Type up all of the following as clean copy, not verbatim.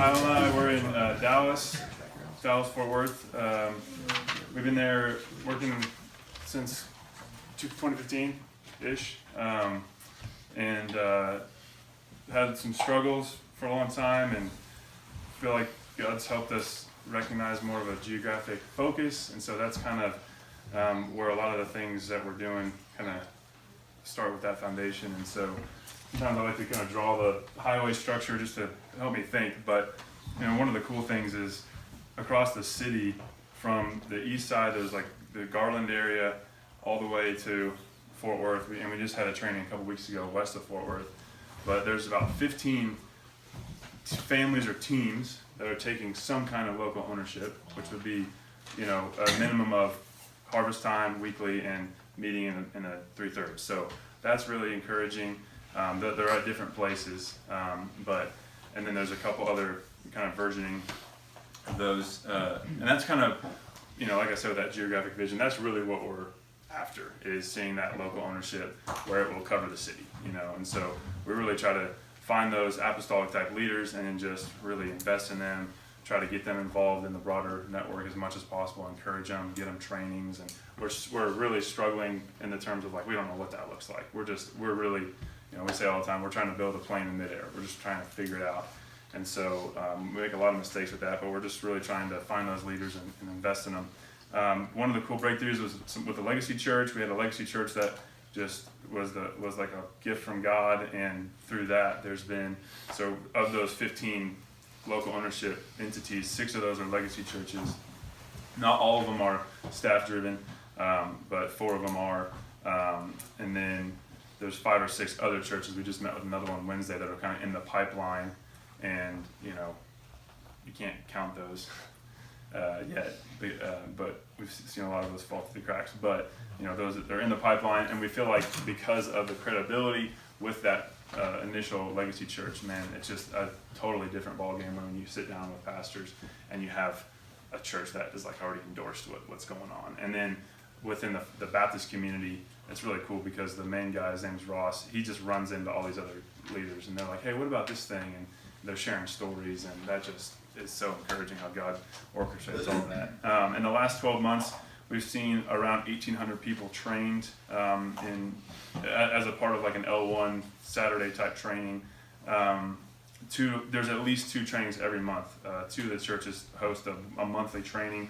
Kyle and I were in Dallas, Fort Worth. We've been there working since 2015-ish, and had some struggles for a long time, and feel like God's helped us recognize more of a geographic focus, and so that's kind of where a lot of the things that we're doing kind of start with that foundation. And so sometimes I like to kind of draw the highway structure just to help me think, but one of the cool things is across the city from the east side, there's like the Garland area all the way to Fort Worth, and we just had a training a couple weeks ago west of Fort Worth, but there's about 15 families or teams that are taking some kind of local ownership, which would be a minimum of harvest time weekly and meeting in a 3/3. So that's really encouraging. They're at different places, and then there's a couple other kind of versioning of those, and that's kind of, like I said, with that geographic vision, that's really what we're after, is seeing that local ownership where it will cover the city, and so we really try to find those apostolic type leaders and then just really invest in them, try to get them involved in the broader network as much as possible, encourage them, get them trainings. And we're really struggling in the terms of, like, we don't know what that looks like. We're really, we say all the time, we're trying to build a plane in midair. We're just trying to figure it out. And so we make a lot of mistakes with that, but we're just really trying to find those leaders and invest in them. One of the cool breakthroughs was with the Legacy Church. We had a Legacy Church that just was like a gift from God, and through that there's been, so of those 15 local ownership entities, 6 of those are Legacy churches. Not all of them are staff driven, but 4 of them are, and then there's 5 or 6 other churches. We just met with another one Wednesday that are kind of in the pipeline, and you can't count those yet, but we've seen a lot of those fall through the cracks. But those that are in the pipeline, and we feel like because of the credibility with that initial Legacy Church, man, it's just a totally different ballgame when you sit down with pastors and you have a church that is like already endorsed what's going on. And then within the Baptist community, it's really cool because the main guy, his name's Ross, he just runs into all these other leaders, and they're like, hey, what about this thing? And they're sharing stories, and that just is so encouraging how God orchestrates all of that. In the last 12 months, we've seen around 1,800 people trained as a part of like an L1 Saturday type training. There's at least 2 trainings every month. 2 of the churches host a monthly training,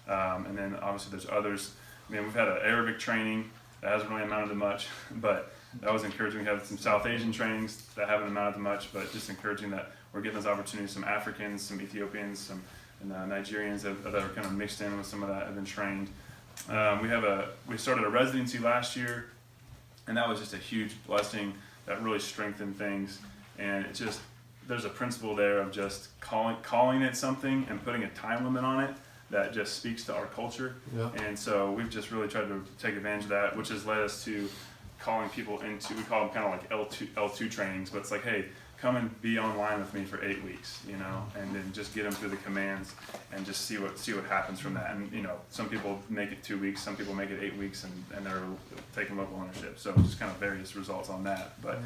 and then obviously there's others. We've had an Arabic training that hasn't really amounted to much, but that was encouraging. We have some South Asian trainings that haven't amounted to much, but just encouraging that we're getting those opportunities. Some Africans, some Ethiopians, some Nigerians that are kind of mixed in with some of that have been trained. We started a residency last year, and that was just a huge blessing that really strengthened things. And it just, there's a principle there of just calling it something and putting a time limit on it that just speaks to our culture. Yeah. And so we've just really tried to take advantage of that, which has led us to calling people into, we call them kind of like L2 trainings, but it's like, hey, come and be online with me for 8 weeks, and then just get them through the commands and just see what happens from that. And some people make it 2 weeks, some people make it 8 weeks, and they're taking local ownership. So just kind of various results on that. But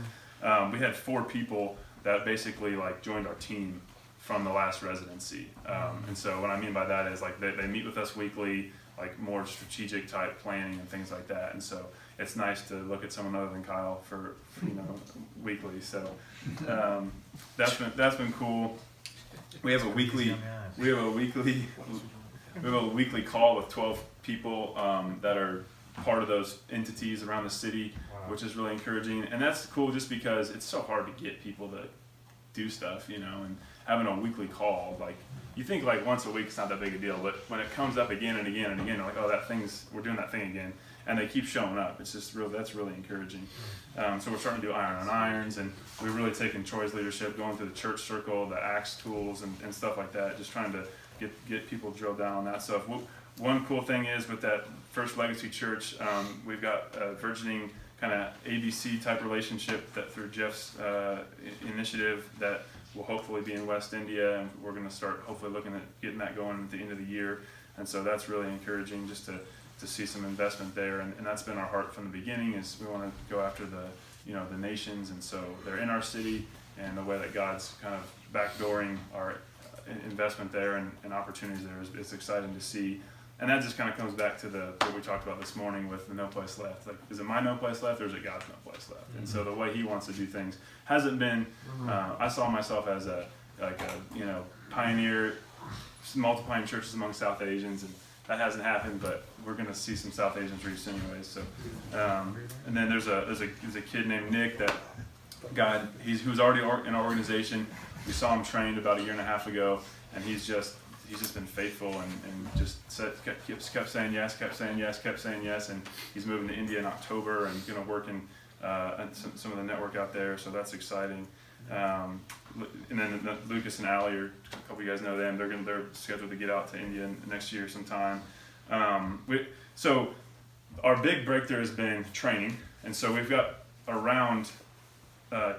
we had 4 people that basically like joined our team from the last residency. And so what I mean by that is like they meet with us weekly, like more strategic type planning and things like that. And so it's nice to look at someone other than Kyle for weekly. So that's been cool. We have a weekly call with 12 people that are part of those entities around the city, which is really encouraging. And that's cool just because it's so hard to get people to do stuff, and having a weekly call, like you think like once a week it's not that big a deal, but when it comes up again and again and again, you're like, oh, we're doing that thing again, and they keep showing up. It's just that's really encouraging. So we're starting to do iron on irons, and we've really taken Troy's leadership, going through the church circle, the Acts tools, and stuff like that, just trying to get people drilled down on that stuff. One cool thing is with that first Legacy Church, we've got a burgeoning kind of ABC type relationship that through Jeff's initiative that will hopefully be in West India, and we're going to start hopefully looking at getting that going at the end of the year. And so that's really encouraging just to see some investment there, and that's been our heart from the beginning, is we want to go after the nations. And so they're in our city, and the way that God's kind of backdooring our investment there and opportunities there. It's exciting to see. And that just kind of comes back to what we talked about this morning with the no place left. Like, is it my no place left or is it God's no place left? And so the way He wants to do things hasn't been. I saw myself as a pioneer, multiplying churches among South Asians, and that hasn't happened. But we're going to see some South Asians reached anyways. So, and then there's a kid named Nick that God who's already in our organization. We saw him trained about 1.5 years ago, and he's just been faithful and just kept saying yes, kept saying yes, kept saying yes, and he's moving to India in October and going to work in some of the network out there, so that's exciting. And then Lucas and Allie, a couple of you guys know them. They're scheduled to get out to India next year sometime. So our big breakthrough has been training, and so we've got around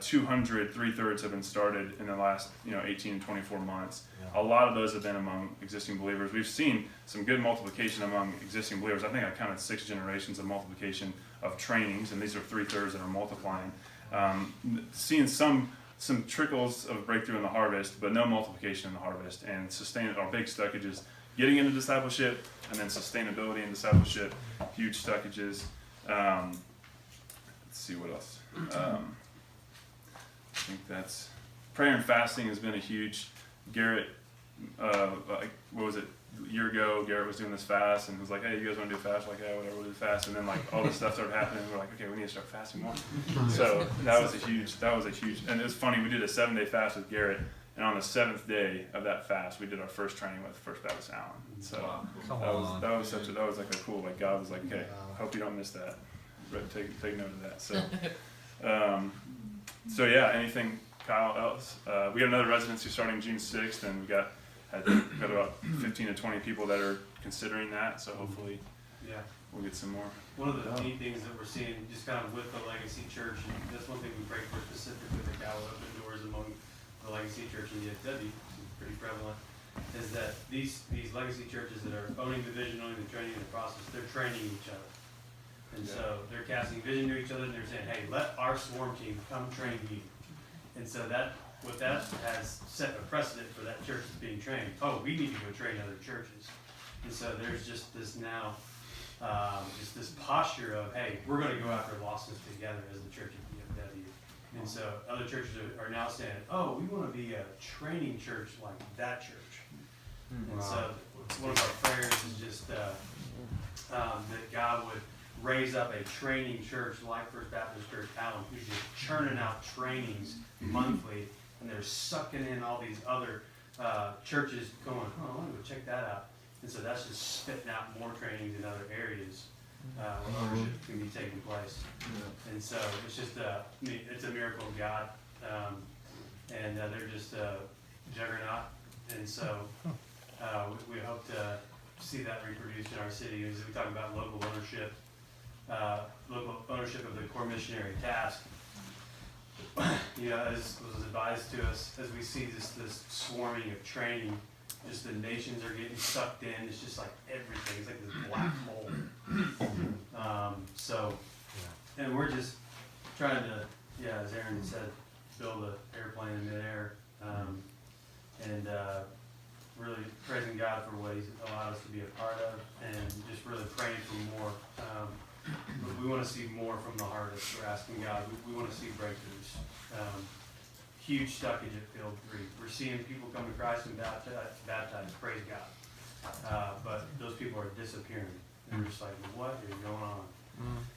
200 3/3 have been started in the last 18 to 24 months. A lot of those have been among existing believers. We've seen some good multiplication among existing believers. I think I counted 6 generations of multiplication of trainings, and these are 3/3 that are multiplying. Seeing some trickles of breakthrough in the harvest, but no multiplication in the harvest. And our big stuckage is getting into discipleship, and then sustainability in discipleship, huge stuckages. Let's see what else. I think that's prayer and fasting has been a huge. Garrett, what was it? A year ago, Garrett was doing this fast and was like, "Hey, you guys want to do a fast?" Like, "Yeah, whatever, we'll do a fast." And then all this stuff started happening. We're like, "Okay, we need to start fasting more." So that was a huge. And it was funny. We did a 7-day fast with Garrett, and on the 7th day of that fast, we did our first training with First Baptist Allen. So that was like a cool. Like God was like, "Okay, hope you don't miss that. Take note of that." So yeah, anything, Kyle, else? We got another residency starting June 6th, and we've got about 15 to 20 people that are considering that, so hopefully we'll get some more. One of the neat things that we're seeing, just kind of with the Legacy Church, and that's one thing we pray for specifically that God will open doors among the Legacy Church and the DFW, which is pretty prevalent, is that these Legacy churches that are owning the vision, owning the training and the process, they're training each other. And so they're casting vision to each other, and they're saying, "Hey, let our swarm team come train you." And so that has set a precedent for that church that's being trained. Oh, we need to go train other churches. And so there's just this now, just this posture of, hey, we're going to go after losses together as the church of DFW. And so other churches are now saying, "Oh, we want to be a training church like that church." And so one of our prayers is just that God would raise up a training church like First Baptist Church Allen, who's just churning out trainings monthly, and they're sucking in all these other churches going, "Oh, I want to go check that out." And so that's just spitting out more trainings in other areas where ownership can be taking place. And so it's just it's a miracle of God, and they're just a juggernaut. And so we hope to see that reproduced in our city. As we talk about local ownership of the core missionary task, as was advised to us, as we see this swarming of training, just the nations are getting sucked in. It's just like everything. It's like this black hole. And we're just trying to, as Aaron said, build an airplane in midair, and really praising God for what He's allowed us to be a part of, and just really praying for more. We want to see more from the harvest. We're asking God. We want to see breakthroughs. Huge stuckage at Field 3. We're seeing people come to Christ and baptized. Praise God. But those people are disappearing. And we're just like, what is going on?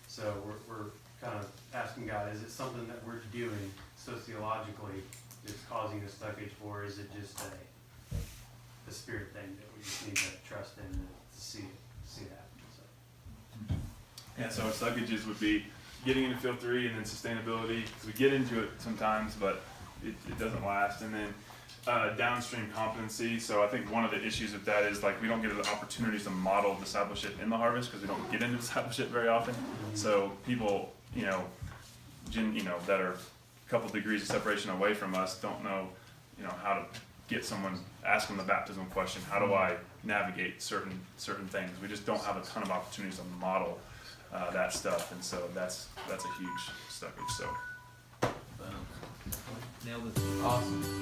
So we're kind of asking God, is it something that we're doing sociologically that's causing a stuckage, or is it just a spirit thing that we just need to trust in to see happen? So our stuckages would be getting into Field 3 and then sustainability, because we get into it sometimes, but it doesn't last. And then downstream competency. So I think one of the issues with that is we don't get the opportunities to model discipleship in the harvest because we don't get into discipleship very often. So people, that are a couple degrees of separation away from us don't know, how to get someone, ask them the baptism question. How do I navigate certain things? We just don't have a ton of opportunities to model that stuff, and so that's a huge stuckage. So nailed it. Awesome.